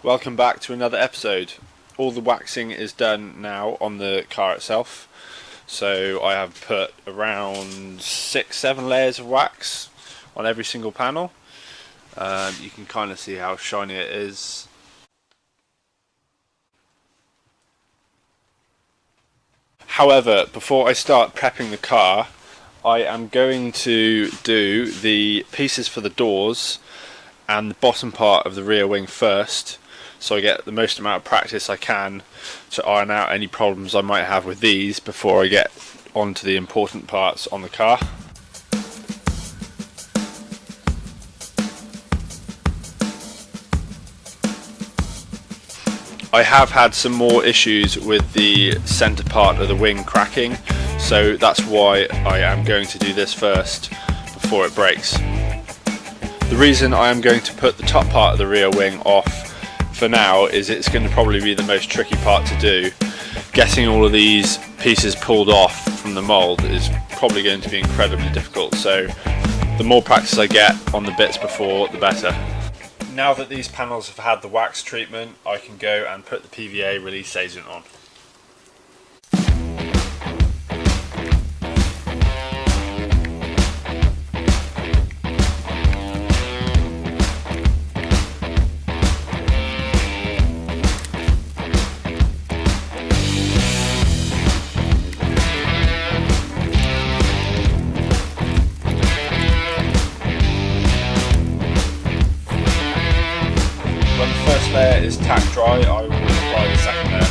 Welcome back to another episode. All the waxing is done now on the car itself. So I have put around 6-7 layers of wax on every single panel. You can kind of see how shiny it is. However, before I start prepping the car, I am going to do the pieces for the doors and the bottom part of the rear wing first, so I get the most amount of practice I can to iron out any problems I might have with these before I get onto the important parts on the car. I have had some more issues with the centre part of the wing cracking, so that's why I am going to do this first before it breaks. The reason I am going to put the top part of the rear wing off for now is it's going to probably be the most tricky part to do. Getting all of these pieces pulled off from the mould is probably going to be incredibly difficult, so the more practice I get on the bits before, the better. Now that these panels have had the wax treatment, I can go and put the PVA release agent on. Layer is tack dry, I will apply the second layer.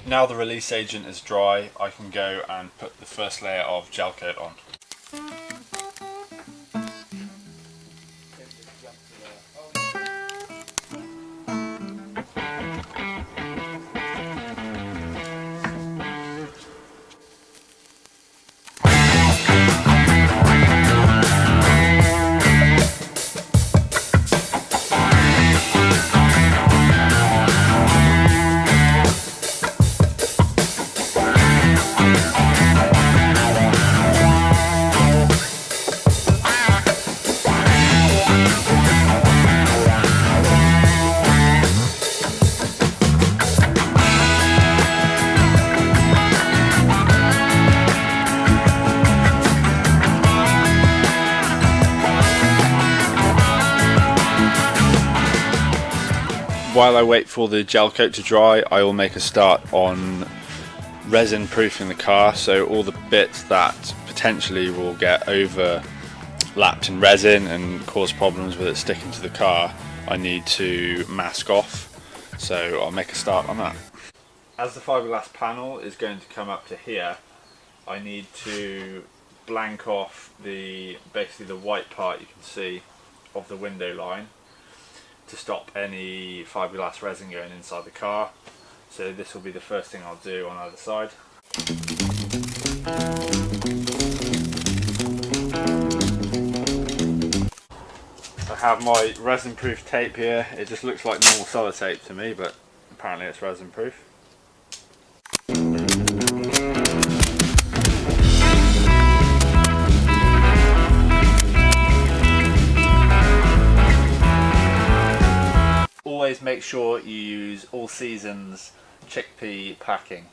Now the release agent is dry, I can go and put the first layer of gel coat on. While I wait for the gel coat to dry, I will make a start on resin proofing the car, so all the bits that potentially will get overlapped in resin and cause problems with it sticking to the car, I need to mask off, so I'll make a start on that. As the fiberglass panel is going to come up to here, I need to blank off basically the white part you can see of the window line to stop any fiberglass resin going inside the car. So this will be the first thing I'll do on either side. I have my resin proof tape here. It just looks like normal sellotape to me, but apparently it's resin proof. Always make sure you use all seasons chickpea packing.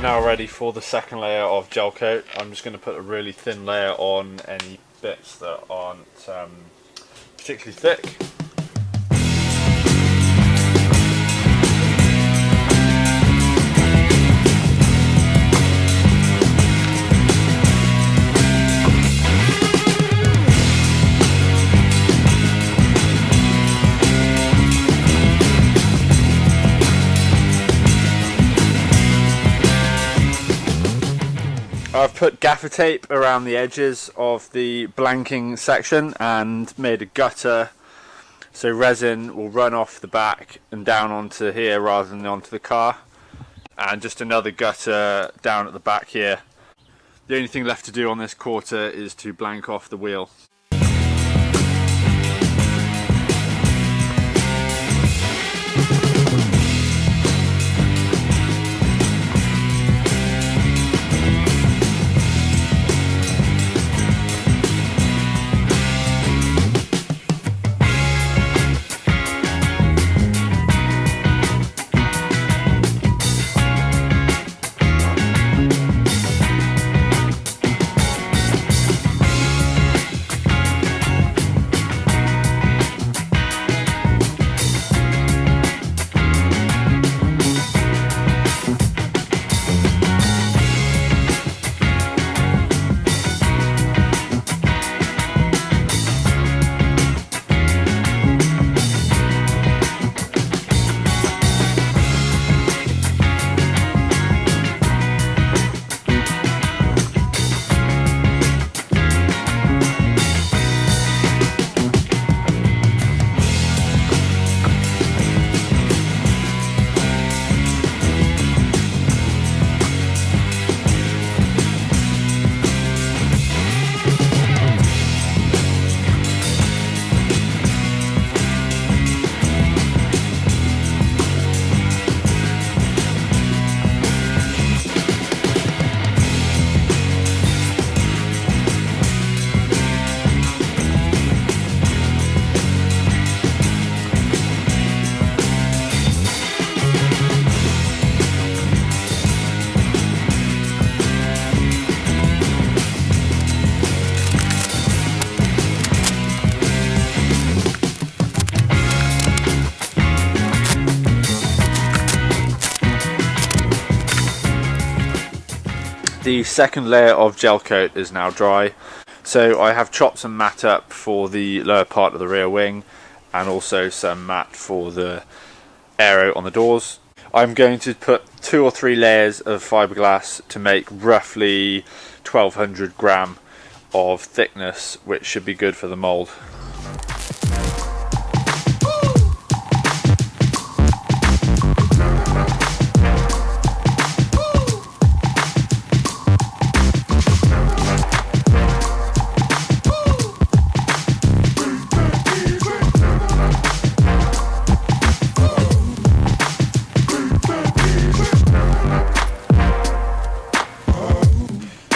now ready for the second layer of gel coat. I'm just going to put a really thin layer on any bits that aren't particularly thick. I've put gaffer tape around the edges of the blanking section and made a gutter so resin will run off the back and down onto here rather than onto the car, and just another gutter down at the back here. The only thing left to do on this quarter is to blank off the wheel. The second layer of gel coat is now dry, so I have chopped some matte up for the lower part of the rear wing and also some matte for the aero on the doors. I'm going to put 2 or 3 layers of fiberglass to make roughly 1200 gram of thickness, which should be good for the mould.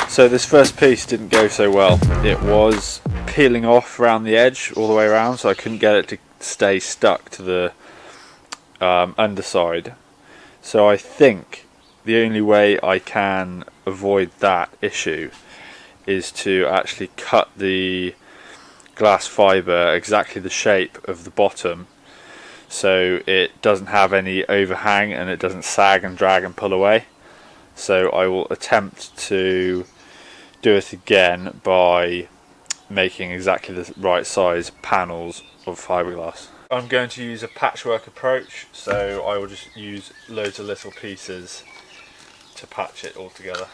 So this first piece didn't go so well. It was peeling off around the edge all the way around, so I couldn't get it to stay stuck to the underside. So I think the only way I can avoid that issue is to actually cut the glass fibre exactly the shape of the bottom so it doesn't have any overhang and it doesn't sag and drag and pull away. So I will attempt to do it again by making exactly the right size panels of fiberglass. I'm going to use a patchwork approach, so I will just use loads of little pieces to patch it all together.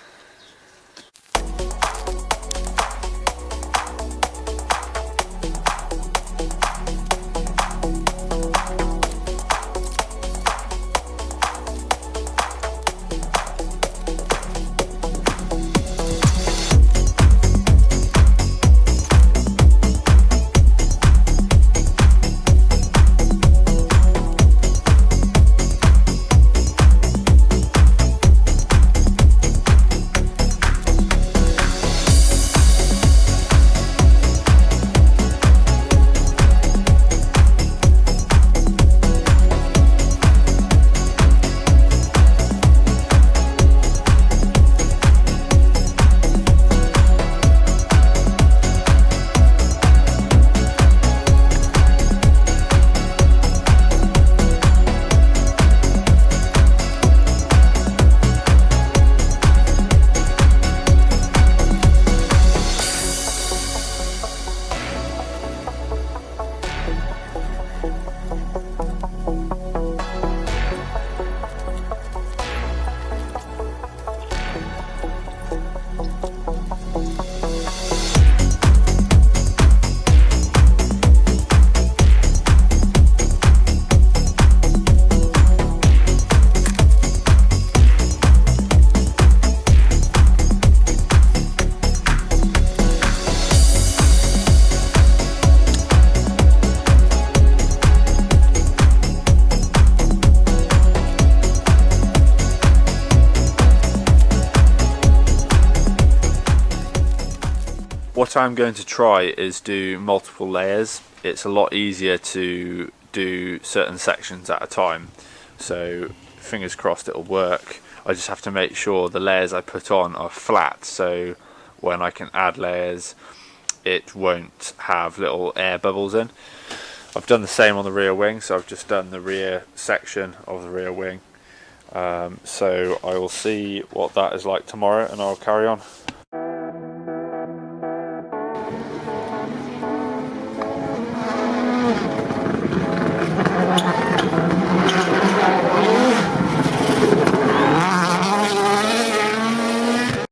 what I'm going to try is do multiple layers. It's a lot easier to do certain sections at a time, so fingers crossed it'll work. I just have to make sure the layers I put on are flat, so when I can add layers it won't have little air bubbles in. I've done the same on the rear wing, so I've just done the rear section of the rear wing. So I will see what that is like tomorrow and I'll carry on.